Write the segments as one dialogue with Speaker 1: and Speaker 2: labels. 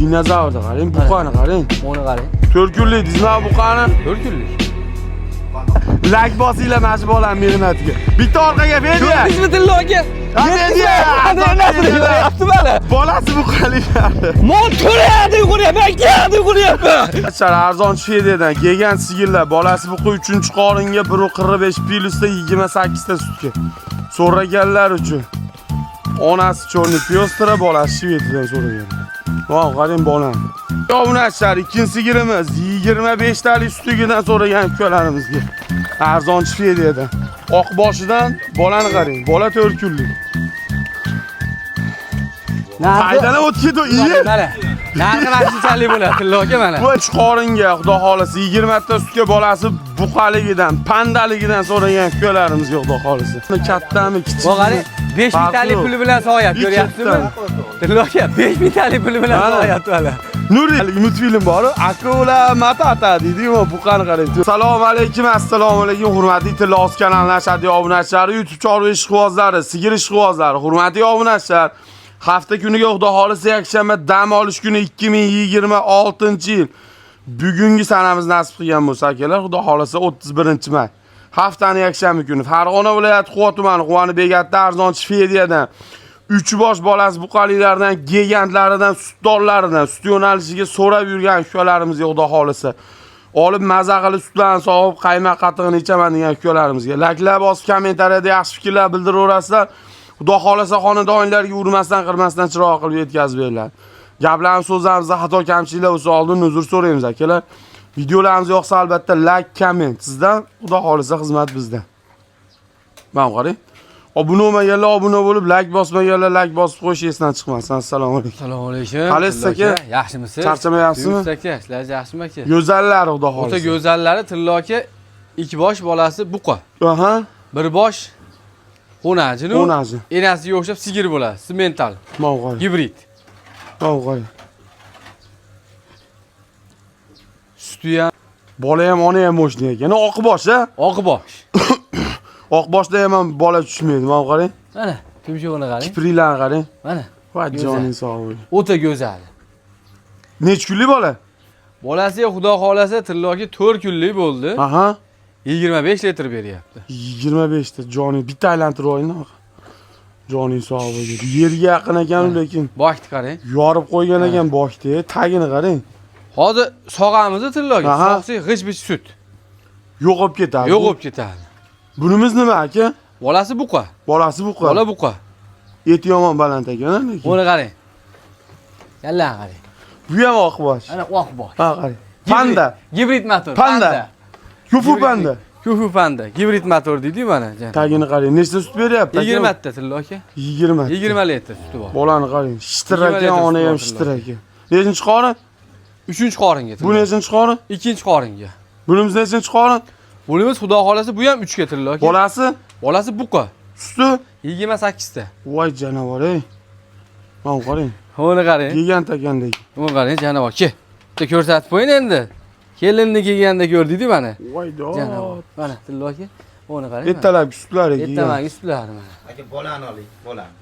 Speaker 1: Dinozavrni qarang, buqani qarang.
Speaker 2: Buni qarang.
Speaker 1: 4 kunlik dizma buqani.
Speaker 2: 4 kunlik.
Speaker 1: Lak bosinglar mana shu bolam mehnatiga. Bitta orqaga berdi.
Speaker 2: Ko'rdingizmi Tillo aka? Yapti mana.
Speaker 1: Bolasi buqaliklar.
Speaker 2: Mol to'layadi, yuguryapman, keladi, yuguryapman.
Speaker 1: Achar arzon Shvediyadan kelgan sigirlar bolasi buqa 3-qoringa 1.45 plyusda 28 ta sutga. So'raganlar uchun. Onasi cho'rni pyostra, bolasi Shvediyadan so'ragan. Voy, qarang bolam. Yovunashlar ikkinchi sigirimiz 25 talik sutigidan so'ragan ukalarimizga. Arzon Shvediyadan. Oq boshidan bolani qarang. Bola 4 kunlik. Qaydan o'tdi iyi?
Speaker 2: Mana. Narxi vaqtinchalik bo'ladi Tillo aka mana.
Speaker 1: Bu qoringa xudo xolisi 20 ta sutga bolasi buqaligidan, pandaligidan so'ragan ukalarimizga xudo xolisi. Kattami, kichik.
Speaker 2: Bu qarang 5000 talik puli bilan sog'yapti, ko'ryapsizmi? Tillo aka 5000 talik puli bilan sog'yapti mana.
Speaker 1: Nuri multfilm bor, Akula Matata deydi-ku, buqani qarang. Assalomu alaykum, assalomu alaykum, hurmatli Tillos kanalining ashaddiy obunachilari, YouTube chorva ishqibozlari, sigir ishqibozlari, hurmatli obunachilar. Hafta kuniga xudo xolisi yakshanba dam olish kuni 2026-yil. Bugungi sanamiz nasib qilgan bo'lsa, akalar, xudo xolisi 31-may. Haftaning yakshanba kuni Farg'ona viloyati Quva tumani, Quvani Begatda arzon Shvediyadan 3 bosh bolasi buqalilardan, gigantlaridan, sutdorlaridan, sut yo'nalishiga so'rab yurgan ukalarimizga xudo xolisi olib maza qilib sutlarni sog'ib, qaymoq qatig'ini ichaman degan ukalarimizga laklab bosib kommentariyada yaxshi fikrlar bildiraverasizlar. Xudo xolasa xonadonlarga urmasdan, qirmasdan chiroq qilib yetkazib beriladi. Gaplarimiz, so'zlarimizda xato kamchiliklar bo'lsa oldin uzr so'raymiz akalar. Videolarimiz yoqsa albatta like, comment sizdan, xudo xolasa xizmat bizdan. Mana qarang. Obuna bo'lmaganlar obuna bo'lib, like bosmaganlar like bosib qo'yish esdan chiqmasin. Assalomu alaykum.
Speaker 2: Assalomu alaykum.
Speaker 1: Qalasiz aka?
Speaker 2: Yaxshimisiz?
Speaker 1: Charchamayapsizmi?
Speaker 2: Aka, sizlar yaxshimi aka?
Speaker 1: Go'zallari xudo xolasa.
Speaker 2: O'ta go'zallari Tillo aka, ikki bosh bolasi buqa.
Speaker 1: Aha.
Speaker 2: Bir bosh Xonajinu.
Speaker 1: Xonaji.
Speaker 2: Enasiga o'xshab sigir bo'ladi, simental.
Speaker 1: Mana qarang.
Speaker 2: Gibrid.
Speaker 1: Mana qarang.
Speaker 2: Suti ham,
Speaker 1: Bola ham, ona ham mo'shni ekan. Oq bosh, a?
Speaker 2: oq bosh.
Speaker 1: Oq boshda ham bola tushmaydi. Mana qarang.
Speaker 2: Mana, tumshug'ini qarang.
Speaker 1: Kipriklarni qarang.
Speaker 2: Mana.
Speaker 1: Va joning sog' bo'ling.
Speaker 2: O'ta go'zal.
Speaker 1: Necha kunlik bola?
Speaker 2: Bolasiga xudo xolasa Tillo aka 4 kunlik bo'ldi.
Speaker 1: Aha.
Speaker 2: 25 litr beryapti.
Speaker 1: 25 ta joning bitta aylantirib oling. Joning sog' bo'lsin. Yerga yaqin ekan lekin
Speaker 2: Boshni qarang.
Speaker 1: yorib qo'ygan ekan boshni, tagini qarang.
Speaker 2: Hozir sog'amiz Tillo aka,
Speaker 1: Aha.
Speaker 2: soqsi g'ij-bij sut.
Speaker 1: Yo'q bo'lib ketadi.
Speaker 2: Yo'q bo'lib ketadi.
Speaker 1: Bunimiz nima aka?
Speaker 2: Bolasi buqa.
Speaker 1: Bolasi buqa.
Speaker 2: Bola buqa.
Speaker 1: Eti yomon baland ekan lekin.
Speaker 2: Buni qarang. Yalla qarang.
Speaker 1: Bu ham oq bosh.
Speaker 2: Ana oq bosh.
Speaker 1: Ha qarang. Panda.
Speaker 2: Gibrid motor.
Speaker 1: Panda. Kufu panda.
Speaker 2: Kufu panda. Gibrid motor deydi-ku mana.
Speaker 1: Tagini qarang. Nechta sut beryapti?
Speaker 2: 20 ta Tillo aka.
Speaker 1: 20.
Speaker 2: 20 litr suti bor.
Speaker 1: Bolani qarang. Shitir ekan, ona ham shitir ekan. Nechinchi qorin?
Speaker 2: 3-qoringa.
Speaker 1: Bu nechinchi qorin?
Speaker 2: 2-qoringa.
Speaker 1: Bunimiz nechinchi qorin?
Speaker 2: Bunimiz xudo xolasa bu ham 3 ga Tillo aka.
Speaker 1: Bolasi?
Speaker 2: Bolasi buqa.
Speaker 1: Suti?
Speaker 2: 28 ta.
Speaker 1: Voy janavar ey. Mana qarang.
Speaker 2: Buni qarang.
Speaker 1: Gigant ekandek.
Speaker 2: Buni qarang janavar. Ke. Bitta ko'rsatib qo'ying endi. Kelinni kelganda ko'rdingiz mana.
Speaker 1: Voy
Speaker 2: Janavar. Mana Tillo aka. Buni qarang.
Speaker 1: Ertalabki sutlari ekan.
Speaker 2: Ertamangi sutlari mana.
Speaker 3: Aka bolani oling, bolani.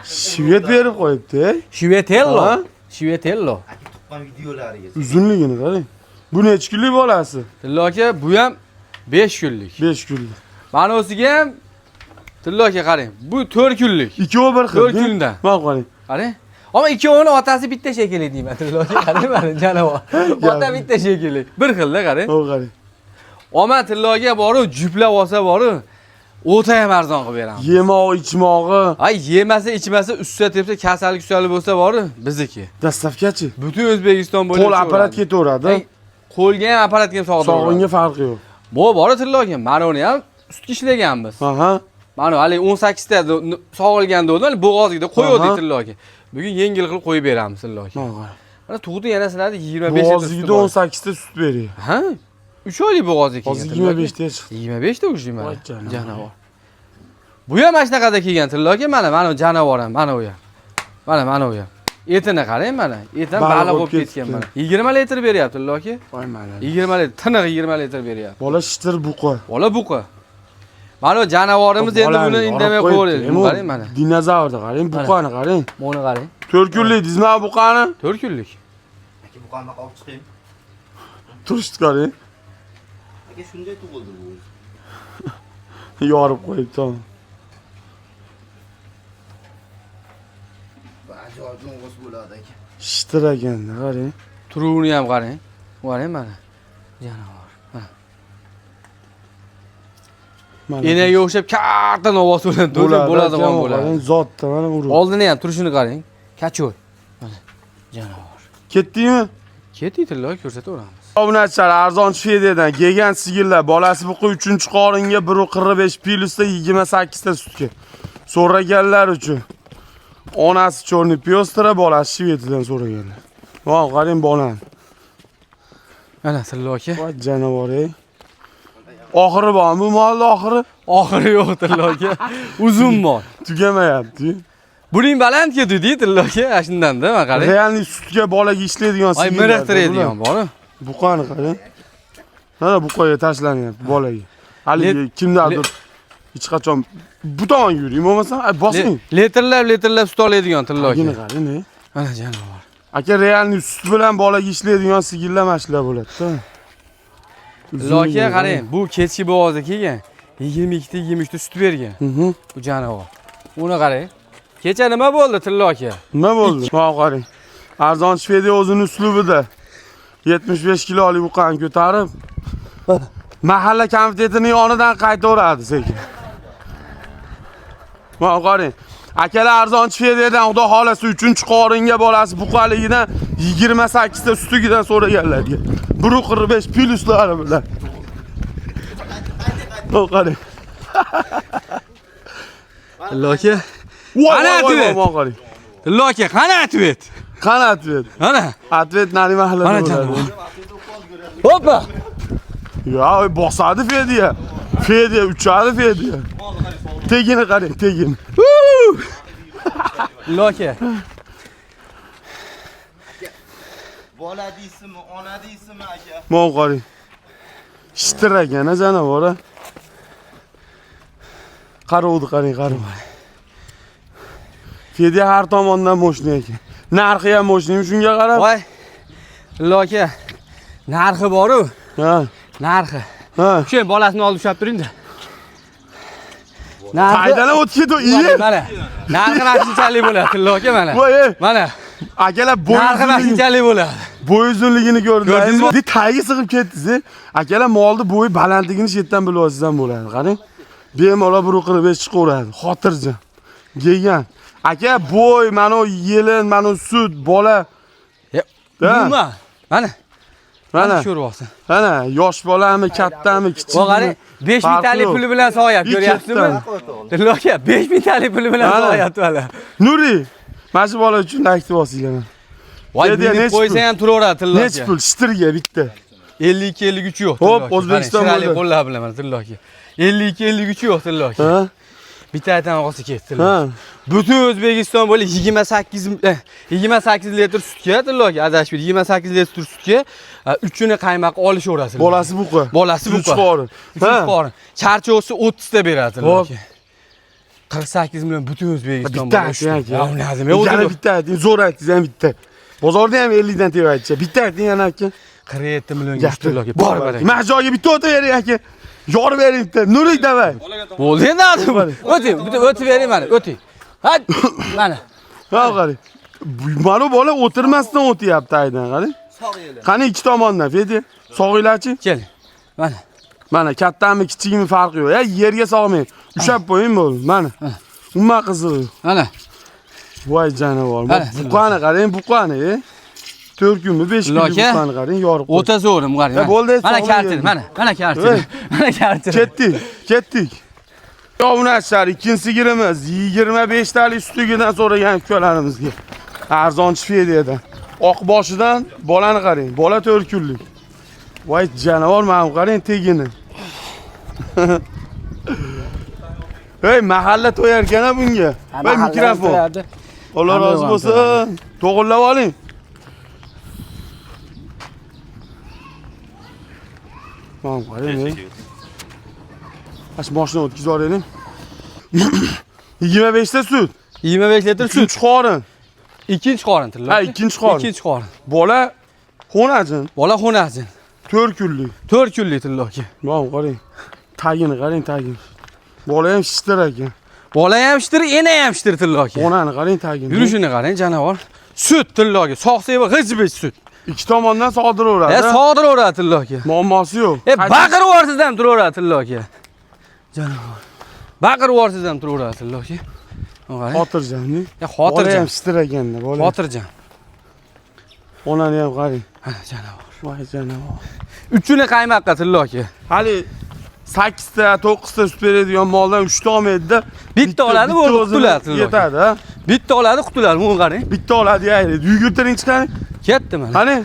Speaker 1: Shvet berib qo'yibdi.
Speaker 2: Shivetello.
Speaker 1: Ha?
Speaker 2: Shivetello.
Speaker 3: Aka tuqqan videolariga.
Speaker 1: Uzunligini qarang. Bu necha kunlik bolasi?
Speaker 2: Tillo aka bu ham 5 kunlik.
Speaker 1: 5 kunlik.
Speaker 2: Mana o'siga ham Tillo aka qarang. Bu 4 kunlik.
Speaker 1: Ikkovi bir xil.
Speaker 2: 4 kundan.
Speaker 1: Mana qarang.
Speaker 2: Qarang. Ammo ikkovini otasi bitta shekilli deyman Tillo aka. Qarang mana janavar. Ota bitta shekilli. Bir xilda qarang.
Speaker 1: Mana qarang.
Speaker 2: Omma Tillo aka boru juplab olsa boru o'ta ham arzon qilib beramiz.
Speaker 1: Yemoq, ichmog'i.
Speaker 2: Ay yemasa, ichmasa, ustida tepsa kasallik usali bo'lsa boru bizniki.
Speaker 1: Dastavkachi.
Speaker 2: Butun O'zbekiston bo'ylab
Speaker 1: Qo'l apparat ketaveradi.
Speaker 2: Qo'lga ham apparatga ham sog'diradi.
Speaker 1: Sog'inga farqi yo'q.
Speaker 2: Bu bor Tillo aka. Mana uni ham sutga ishlaganmiz.
Speaker 1: Aha.
Speaker 2: Mana hali 18 ta sog'ilganda o'tdi, hali bo'g'ozida qo'ydik Tillo aka. Bugun yengil qilib qo'yib beramiz Tillo aka. Mana tug'di yana sizlarga 25 ta
Speaker 1: Bo'g'ozida 18 ta sut beradi.
Speaker 2: Ha? 3 oylik bo'g'oz ekan.
Speaker 1: Hozir 25 ta chiqdi.
Speaker 2: 25 ta ushi mana.
Speaker 1: Voy janavar.
Speaker 2: Janavar. Bu ham mana shunaqada kelgan Tillo aka, mana janavar ham, mana u ham. Mana u ham. Etini qarang mana. Et ham baliq bo'lib ketgan mana. 20 litr beryapti Tillo aka.
Speaker 1: Voy mana.
Speaker 2: 20 litr, tiniq 20 litr beryapti.
Speaker 1: Bola shitir buqa.
Speaker 2: Bola buqa. Mana janavorimiz endi buni indamay qo'ydik. Qarang mana.
Speaker 1: Dinozavrni qarang, buqani qarang.
Speaker 2: Buni qarang.
Speaker 1: 4 kunlik dizma buqani.
Speaker 2: 4 kunlik.
Speaker 3: Bu qanaqa olib chiqing.
Speaker 1: Turishdi qarang.
Speaker 3: Aka shunday tug'ildi bu.
Speaker 1: Yorib qo'yib tamam.
Speaker 3: Ajoyib o'g'is bo'ladi aka.
Speaker 1: Shitir ekanda qarang.
Speaker 2: Turuvini ham qarang. Qarang mana. Jonivor. Enaga o'xshab katta ovoz bilan bo'ladigan bo'ladi.
Speaker 1: Zotda mana urib.
Speaker 2: Oldini ham turishini qarang. Kachol. Mana. Jonivor.
Speaker 1: Ketdingmi?
Speaker 2: Ketdi tilla ko'rsataveramiz.
Speaker 1: Obunachilar arzon Shvediyadan kelgan sigirlar bolasi buqi 3-qoringa 1.45 plyusda 28 ta sutga. So'raganlar uchun. Onasi Chorniy Pyostra, bolasi Shvediyadan so'raganlar. Voy, qarang bolam.
Speaker 2: Mana tilla aka.
Speaker 1: Voy jonivor ey. Oxiri bormi bu molni oxiri?
Speaker 2: Oxiri yo'q tilla aka. Uzun mol.
Speaker 1: Tugamayapti.
Speaker 2: Buning baland ketdi tilla aka, shundan-da mana qarang.
Speaker 1: Realniy sutga bolaga ishlaydigan
Speaker 2: Ay,
Speaker 1: sigirlar.
Speaker 2: miriqtiradigan bor.
Speaker 1: Buqani qarang. Mana buqaga tashlanyapti bolaga. Haligi kimdadir hech qachon bu tomon yuring, bo'lmasam bosing.
Speaker 2: Litrlab sut oladigan tilla aka.
Speaker 1: Yine qarang, ne?
Speaker 2: Mana jonivor.
Speaker 1: Aka realniy sut bilan bolaga ishlaydigan sigirlar mashlar bo'ladi-da.
Speaker 2: Loka qarang, bu kechki bozda kelgan. 22 ta 23 ta sut bergan. Bu jonivor. Uni qarang. Kecha nima bo'ldi tilla aka?
Speaker 1: Nima bo'ldi? Mana qarang. Arzon Shvediya o'zining uslubida 75 kilolik buqani ko'tarib mahalla komitetining yonidan qaytaveradi sekin. Mana qarang. Akalar arzon Shvediyadan xudo xolasi 3-qoringa bolasi buqaligidan 28 ta sutigidan so'raganlarga. 1.45 plyuslari bilan. Mana qarang.
Speaker 2: Loka.
Speaker 1: Mana
Speaker 2: atvet.
Speaker 1: qarang.
Speaker 2: Loka, qani atvet?
Speaker 1: Qani atvet?
Speaker 2: Mana.
Speaker 1: Atvet nari mahallada
Speaker 2: Mana
Speaker 1: bo'ladi.
Speaker 2: jonivor. Hoppa.
Speaker 1: Ya bosadi Fediya. Fediya uchadi Fediya. Tegini qarang, tegin.
Speaker 2: Loka.
Speaker 3: Bola deysizmi, ona deysizmi aka?
Speaker 1: Mana qarang. Shitiragan jonivor. Qarovdi qarang, qarang. Fediya har tomondan mo'shni ekan. Narxi ham mo'shnimi shunga qarab?
Speaker 2: Voy. Loka. Narxi bor-ku.
Speaker 1: Ha.
Speaker 2: Narxi.
Speaker 1: Ha.
Speaker 2: Shu bolasini olib ushlab turing-da.
Speaker 1: Qaydan o'tib ketdi?
Speaker 2: Mana. Narxi vaqtinchalik bo'ladi, tilla aka mana.
Speaker 1: Voy.
Speaker 2: Mana.
Speaker 1: Akalar
Speaker 2: Narxi vaqtinchalik bo'ladi.
Speaker 1: bo'y uzunligini
Speaker 2: Ko'rdingizmi?
Speaker 1: ko'rdingizmi? Tagiga sig'ib ketdingiz. Akalar molni bo'yi balandligini chetdan bilib olsangiz ham bo'ladi. Qarang. Bemalol 1.45 chiqaveradi. Xotirjam. Yegan. Aka bo'y, mana o yelin, mana sut, bola.
Speaker 2: Nima? Mana.
Speaker 1: Mana.
Speaker 2: Ko'ryapsan.
Speaker 1: Mana yosh bolami, kattami, kichikmi?
Speaker 2: Qarang, 5000 talik puli bilan sog'yapti, ko'ryapsizmi? Tilla aka, 5000 talik puli bilan sog'yapti mana.
Speaker 1: Nuri, mana shu bola uchun aktiv olsanglar.
Speaker 2: Voy, minib qo'ysa ham turaveradi tilla aka.
Speaker 1: Nech pul shitirga bitta?
Speaker 2: 52-53 yo'q.
Speaker 1: Hop, O'zbekiston
Speaker 2: bo'ldi. Qo'llar bilan mana tilla aka. 52-53 yo'q tilla aka.
Speaker 1: Ha?
Speaker 2: Bitta aytan olsa ketdi tilla.
Speaker 1: Ha.
Speaker 2: Butun O'zbekiston bo'lib 28 litr sutga tilla aka, adashib 28 litr sutga 3 ni qaymoq olishaveradi.
Speaker 1: Bolasi buqa.
Speaker 2: Bolasi buqa.
Speaker 1: 3-qorin.
Speaker 2: 3-qorin. Charchosi 30 ta beradi tilla aka. 48 million butun O'zbekiston
Speaker 1: Bitta ayting aka. Yana bitta ayting, zo'r aytingiz ham bitta. Bozorda ham 50 dan tep aytcha. Bitta ayting yana aka.
Speaker 2: 47 millionga tilla aka. Bor bor.
Speaker 1: Mana joyga bitta o'tib bering aka. Yorib bering bitta. Nuri davay.
Speaker 2: Bo'ldi endi o'ting, bitta o'tib bering mana, o'ting. Hadi mana.
Speaker 1: Ha qarang. Mana bola o'tirmasdan o'tyapti aydan qarang. Qani ikki tomondan Fedi. Sog'inglarchi?
Speaker 2: Keling. Mana.
Speaker 1: Mana kattami, kichigimi farqi yo'q. Yerga solmang. Ushab qo'ying bo'ldi. Mana. Umuman qiziq.
Speaker 2: Mana.
Speaker 1: Voy jonivor. Buqani qarang, buqani. 4 kunmi, 5 kunmi buqani qarang, yorib qo'y.
Speaker 2: O'ta zo'rim qarang.
Speaker 1: Bo'ldi,
Speaker 2: mana kartin, mana kartin. Mana kartin.
Speaker 1: Ketdik. Obunachilar, ikkinchi sigirimiz 25 talik sutigidan so'ragan ukalarimizga. Arzon Shvediyadan. Oqboshidan bolani qarang. Bola 4 kunlik. Voy jonivor, mana qarang tegini. Hey, mahalla to'yar ekan bunga. Voy mikrofon. Alloh rozi bo'lsin. To'g'irlab oling. Mana qarang. Ash mashina o'tkazib olaylik. 25 ta sut.
Speaker 2: 25 litr sut.
Speaker 1: 3 qorin.
Speaker 2: Ikkinchi qorin tilla.
Speaker 1: Ha, ikkinchi qorin.
Speaker 2: Ikkinchi qorin.
Speaker 1: Bola Xonajin.
Speaker 2: Bola xonasi.
Speaker 1: 4 kunlik.
Speaker 2: 4 kunlik tilla aka.
Speaker 1: Mana qarang. Tagini qarang, tagini. Bola ham shishtir ekan.
Speaker 2: Bola ham shtir, ena ham shtir tilla aka.
Speaker 1: Xonani qarang, tagini.
Speaker 2: Yurishini qarang, janavar. Sut tilla aka. Soqsayba g'ij-bij sut.
Speaker 1: Ikki tomondan sog'diraveradi.
Speaker 2: Sog'diraveradi tilla aka.
Speaker 1: Muammosi yo'q.
Speaker 2: Baqirib yuborsiz ham turaveradi tilla aka. Janavar. Baqirib yuborsiz ham turaveradi tilla aka. Qarang.
Speaker 1: Xotirjam-ni.
Speaker 2: Xotirjam.
Speaker 1: Bola ham shishtir ekanda, bola.
Speaker 2: Xotirjam.
Speaker 1: Xonani ham qarang.
Speaker 2: Ha, janavar.
Speaker 1: Voy janavar.
Speaker 2: Uchini qaymoqqa tilla aka.
Speaker 1: Hali 8 ta, 9 ta sut beradigan moldan 3 ta olmaydi-da.
Speaker 2: Bitta oladi, bu qutuladi.
Speaker 1: Yetadi, ha.
Speaker 2: Bitta oladi, qutuladi. Buni qarang.
Speaker 1: Bitta oladi, yayli. Yugurtiring chiqaring.
Speaker 2: Ketdi mana.
Speaker 1: Qani?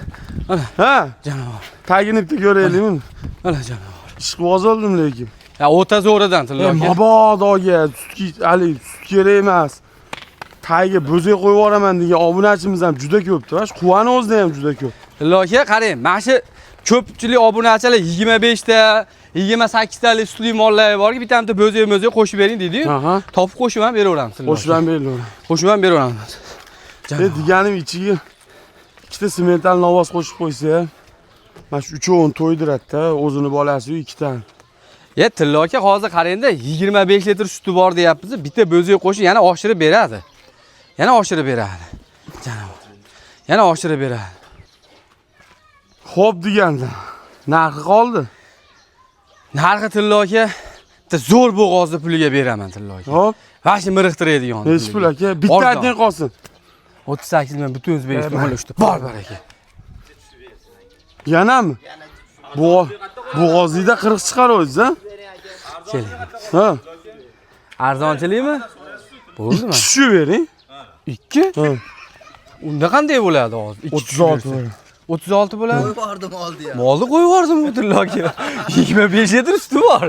Speaker 2: Mana.
Speaker 1: Ha?
Speaker 2: Janavar.
Speaker 1: Tagini bitta ko'raylikmi?
Speaker 2: Mana janavar.
Speaker 1: Ishqiboz oldim lekin.
Speaker 2: Ya o'ta zo'ridan tilla aka.
Speaker 1: Mabodoga sutki, hali sut kerak emas. Tagiga bo'zak qo'yib yuboraman degan obunachimiz ham juda ko'pdir. Shu quvani o'zida ham juda ko'p.
Speaker 2: Tilla aka, qarang. Mana shu ko'pchilik obunachilar 25 ta, 28 talik sutli mollar borki, bitta bo'zak qo'shib bering deydi-yu.
Speaker 1: Aha.
Speaker 2: Topib qo'shib ham beraveramiz.
Speaker 1: Qo'shib ham beraveramiz.
Speaker 2: Qo'shib ham beraveramiz.
Speaker 1: Deganim ichiga ikkita semental novoz qo'shib qo'ysa, mana shu uchovini to'ydiradi-da, o'zini bolasi-yu ikkitani.
Speaker 2: Tilla aka, hozir qarangda 25 litr suti bor deyapmiz. Bitta bo'zak qo'shib yana oshirib beradi. Yana oshirib beradi. Janob. Yana oshirib beradi.
Speaker 1: Xo'p deganda, narxi qoldi.
Speaker 2: Narxi tilla aka, zo'r bo'g'ozni puliga beraman tilla aka.
Speaker 1: Xo'p,
Speaker 2: Vashi miriqtiradigan.
Speaker 1: hech pul aka, bitta ayting qolsin.
Speaker 2: 38 ming butun O'zbekiston bo'lishdi. Bor aka.
Speaker 1: Yanami? Bo'g'ozida 40 chiqaroysiz, ha?
Speaker 2: Keling.
Speaker 1: Ha.
Speaker 2: Arzonchilikmi? Bo'ldimi?
Speaker 1: 2 shu bering.
Speaker 2: 2?
Speaker 1: Ha.
Speaker 2: Unda qanday bo'ladi hozir?
Speaker 1: 36 bo'ladi.
Speaker 2: 36 bo'ladi.
Speaker 3: Bordim oldi ya.
Speaker 2: Molni qo'yib yubordim bu tilla aka. 25 litr suti bor.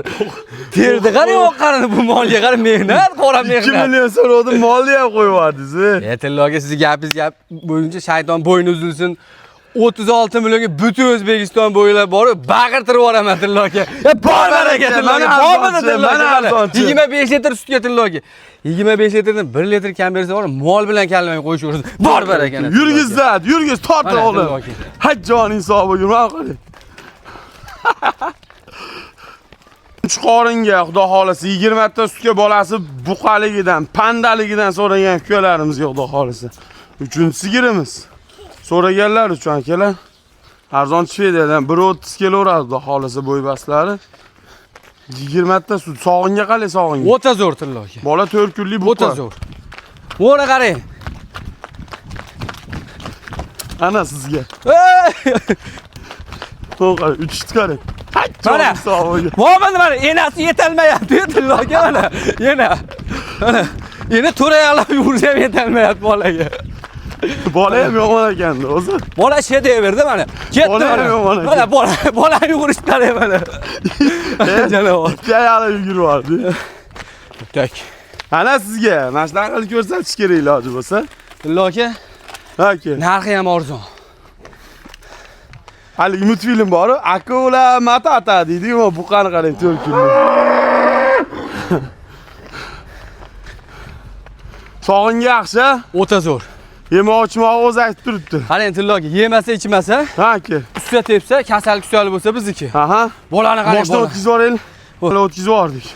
Speaker 2: Terdi qarang, qarini bu molga qarang, mehnat, qora
Speaker 1: 2
Speaker 2: mehnat.
Speaker 1: million so'radim, molni ham qo'yib yubordingiz.
Speaker 2: Tilla aka, sizni gapingiz gap bo'yicha shayton bo'yni uzilsin. 36 millionga butun O'zbekiston bo'ylab borib, baqirtirib yuboraman tilla aka. Bor baraka tilla aka. Bormi tilla aka? 25 litr sutga tilla aka. 25 litrdan 1 litr kam bersa bor, mol bilan kallamay qo'yishaverasiz. Bor baraka.
Speaker 1: Yurgiz, tortib oling. Hajjon insof bo'lgin, mana qarang. Qoringa xudo xolasa 20 ta sutga bolasi buqaligidan, pandaligidan so'ragan ukalarimiz xudo xolasa. 3-sigirimiz. So'raganlar uchun akalar. Arzon Shvedadan 1.30 kelaveradi xudo xolasa bo'ybaslari. 20 ta sut sog'inga qalay sog'inga.
Speaker 2: O'ta zo'r tilla aka.
Speaker 1: Bola 4 kunlik buqa.
Speaker 2: O'ta zo'r. Bo'ra qarang.
Speaker 1: Ana sizga. To'g'ri, 3 chiqaring.
Speaker 2: Mana. Mo'min mana enasi yetolmayapti tilla aka mana. Mana. Yana to'rayalab yursa ham yetolmayapti bolaga.
Speaker 1: Bola ham yomon ekanda o'zi.
Speaker 2: Bola shedeverdi mana. Ketdi
Speaker 1: Bola ham
Speaker 2: mana. Bola yugurishlar mana. Janob.
Speaker 1: Kayala yugurardi.
Speaker 2: Tak.
Speaker 1: Ana sizga mana shunaqa qilib ko'rsatish kerak iloji bo'lsa.
Speaker 2: Tilla aka,
Speaker 1: Aka.
Speaker 2: narxi ham arzon.
Speaker 1: Haligi multfilm bor, Akula Matata deydi-ku, buqani qarang 4 kunlik. Sog'inga yaxshi,
Speaker 2: O'ta zo'r.
Speaker 1: yemoqchimoq o'zi aytib turibdi.
Speaker 2: Qarang tilla aka, yemasa, ichmasa,
Speaker 1: Ha aka.
Speaker 2: ustida tepsa, kasallik bo'lsa bizniki.
Speaker 1: Aha.
Speaker 2: Bolani qarang.
Speaker 1: Boshdan o'tkazib yuboraylik. Bola o'tkazib yubordik.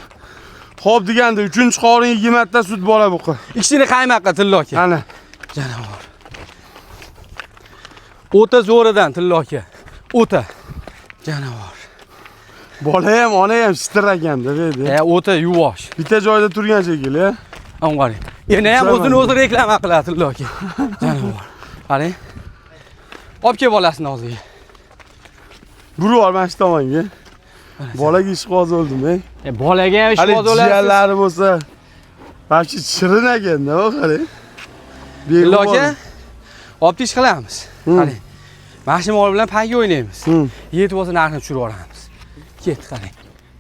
Speaker 1: Xo'p deganda 3-qorin 20 ta sut bola buqa.
Speaker 2: Ikkisini qaymoqqa tilla aka.
Speaker 1: Ana.
Speaker 2: Janob. O'ta zo'ridan tilla aka. O'ta. Janob.
Speaker 1: Bola ham, ona ham shitiraganda dedi.
Speaker 2: O'ta yuvosh.
Speaker 1: Bitta joyda turgan shekilli.
Speaker 2: Ham qarang. Yana ham o'zini reklama qiladi tilla aka. Janob. Qarang. Olib kel bolasini oldiga.
Speaker 1: Buru bor mana shu tomonga. Bolaga ish qo'z oldimi?
Speaker 2: Bolaga ham ish qo'z olasiz.
Speaker 1: Jiyanlari bo'lsa, balki shirin ekanda, qarang.
Speaker 2: Tilla aka, olib ish qilamiz. Qarang. Mashina mol bilan payga o'ynaymiz. Yetib olsa narxini tushirib yuboramiz. Ketdi qarang.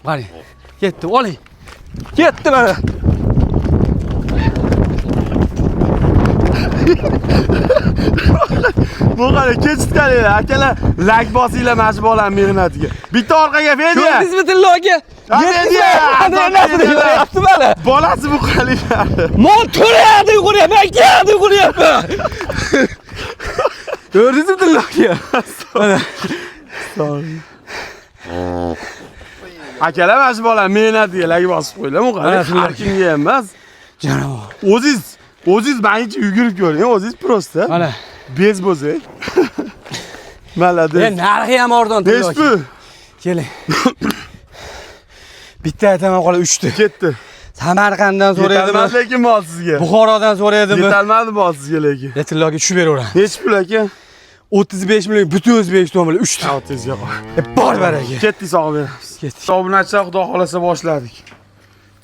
Speaker 2: Qarang. Ketdi, oling. Ketdi mana.
Speaker 1: Bu qara kechitganinglar, akalar, lag bosinglar mana shu bolam mehnatiga. Bitta orqaga Fedya.
Speaker 2: Ko'rdingizmi tilla aka?
Speaker 1: Fedya.
Speaker 2: Yurayapti mana.
Speaker 1: Bolasi bu qaliklar.
Speaker 2: Mol to'rayadi, yuguryapman, keldi, yuguryapman. Gördünüz mü tilloki? Mana.
Speaker 1: Akalar mana shu bola mehnat deyalarga bosib qo'ylar. Bu
Speaker 2: Mana
Speaker 1: qanday har kimga emas.
Speaker 2: Janob.
Speaker 1: O'zingiz men hiç yugurib ko'ring, o'zingiz prosta.
Speaker 2: Mana.
Speaker 1: Bez bo'lsak. Malades.
Speaker 2: Narxi ham arzon tilloki.
Speaker 1: Nechpi?
Speaker 2: Keling. Bitta aytaman qolib 3 ta.
Speaker 1: Ketdi.
Speaker 2: Samarqanddan so'raydimi?
Speaker 1: Yetalmadi lekin mol sizga.
Speaker 2: Buxorodan so'raydimi?
Speaker 1: Yetalmadi mol sizga lekin.
Speaker 2: Tilloki tushib beraveraman.
Speaker 1: Nech pul aka?
Speaker 2: 35 million butun O'zbekiston bilan 3 ta.
Speaker 1: Avtizga qo'y.
Speaker 2: Bor baraka.
Speaker 1: Ketdik sog'ib beramiz.
Speaker 2: Ketdik.
Speaker 1: Obunachilar xudo xolasa boshladik.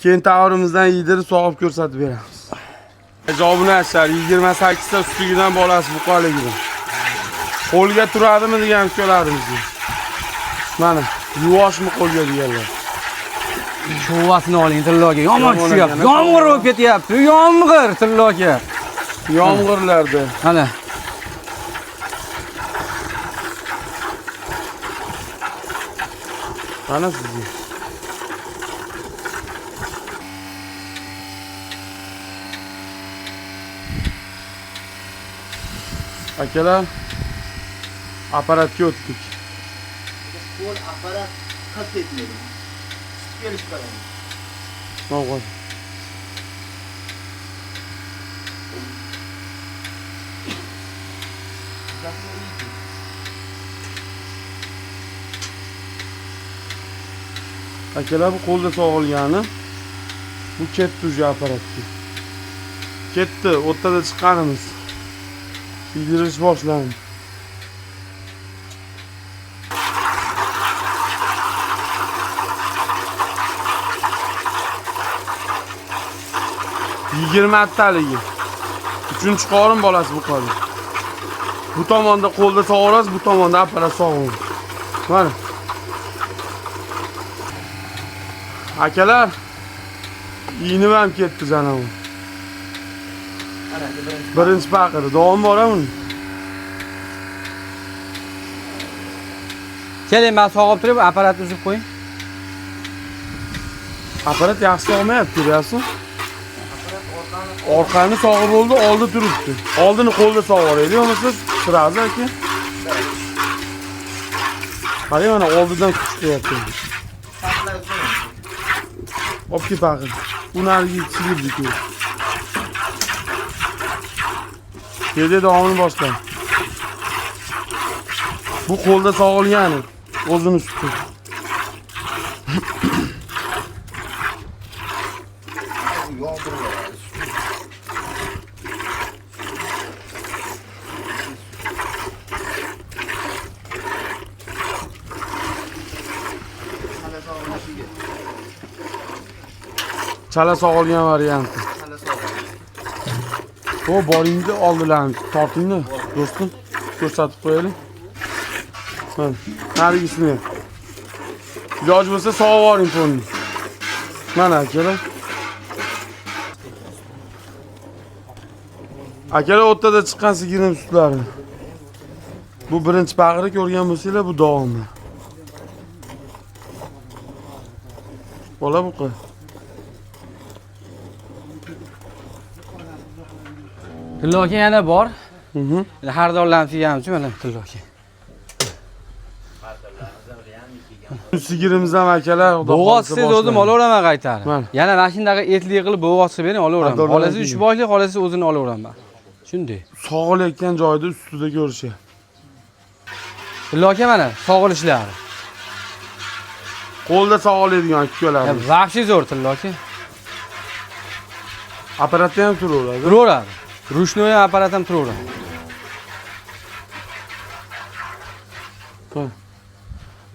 Speaker 1: Keyin tavorimizdan yedirib sog'ib ko'rsatib beramiz. Obunachilar 28 ta ustigidan bolasi buqaligidan. Qo'lga turadimi degan ko'ramiz. Mana, yuvoshmi qo'lga deganlar.
Speaker 2: Shuvasini oling tilloki. Yomon tushyapti. Yomg'ir bo'lib ketyapti. Yomg'ir tilloki.
Speaker 1: Yomg'irlarda.
Speaker 2: Mana.
Speaker 1: Mana sizga. Akalar, apparatga o'tdik.
Speaker 3: Qo'l apparat qat etmaydi. Kelish qarang.
Speaker 1: Mo'g'ul. Akalar bu qo'lda sog'ilgani. Bu ketdi uja apparatga. Ketdi, o'rtada chiqqanimiz. Yedirish boshlandi. Yigirmataligi. 3-chi qorin bolasi bu qoldi. Bu tomonda qo'lda sog'irasiz, bu tomonda apparat sog'iladi. Mana. Akalar, iğnim ham ketdi janob. Birinchi paqir, davom boraman.
Speaker 2: Keling, men sog'ib turib, apparatni uzib qo'ying.
Speaker 1: Apparat yaxshi sog'mayapti, ko'ryapsiz? Orqani sog'ib bo'ldi, oldi turibdi. Oldini qo'lda sog'ib olaylik, bo'lmasa sirazi aka. Qarang, mana oldidan kuch qilyapti. Olib ket paqir. Unarga sigirdi-ku. Dedi davomini boshla. Bu qo'lda sog'ilgani, o'zini suti. Chala sog'ilgan varianti. O boringni oldilarni tortingni, do'stim. Ko'rsatib qo'yaylik. Mana, narigisini. Iloji bo'lsa sog'ib oling qo'lni. Mana akalar. Akalar o'rtada chiqqan sigirning sutlari. Bu birinchi paqirni ko'rgan bo'lsanglar, bu davomi. Bola buqa.
Speaker 2: Tilloki yana bor. Har dolarlarni siyamiz, mana tilloki.
Speaker 1: Sigirimiz ham akalar,
Speaker 2: bo'g'otsiz o'zim olaveraman qaytarib. Yana mashinaga etli qilib bo'g'otsi bering, olaveraman. Qolasi 3 boshli, qolasi o'zini olaveraman. Shunday.
Speaker 1: Sog'ilayotgan joyda ustida ko'rishyapti.
Speaker 2: Tilloki mana sog'ilishlari.
Speaker 1: Qo'lda sog'ilaydigan kukalar.
Speaker 2: Vahshiy zo'r tilloki.
Speaker 1: Apparatda ham turaveradi.
Speaker 2: Turaveradi. Rushnoy apparat ham turaveradi.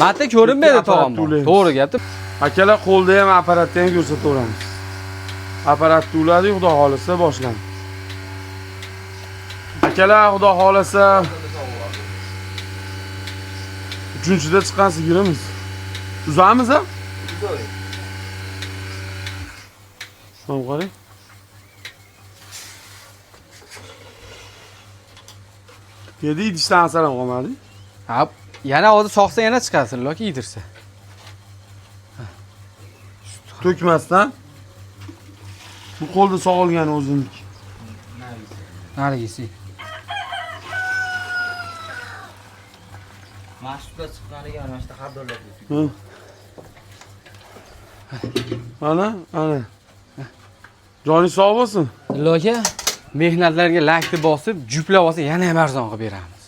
Speaker 2: Ma'ta ko'rinmaydi tog'am. To'g'ri gapdi.
Speaker 1: Akalar qo'lda ham apparatda ham ko'rsataveramiz. Apparatda uladi, xudo xolasa boshlandi. Akalar xudo xolasa 3-chida chiqqan sigirimiz. Uzamiz ham?
Speaker 3: Uzoy.
Speaker 1: Mana qarang. Yedi idishdan asar ham qolmadi.
Speaker 2: Ha, yana hozir soqsa yana chiqarsin, loki yedirsa.
Speaker 1: To'kmasdan. Bu qo'lda sog'ilgan o'ziniki.
Speaker 2: Narigisi.
Speaker 3: Mashqqa chiqqaniga mana shu xabdorlar.
Speaker 1: Ana. Joning sog' bo'lsin.
Speaker 2: Iloga mehnatlarga lakni bosib, juplab olsa yana ham arzon qilib beramiz.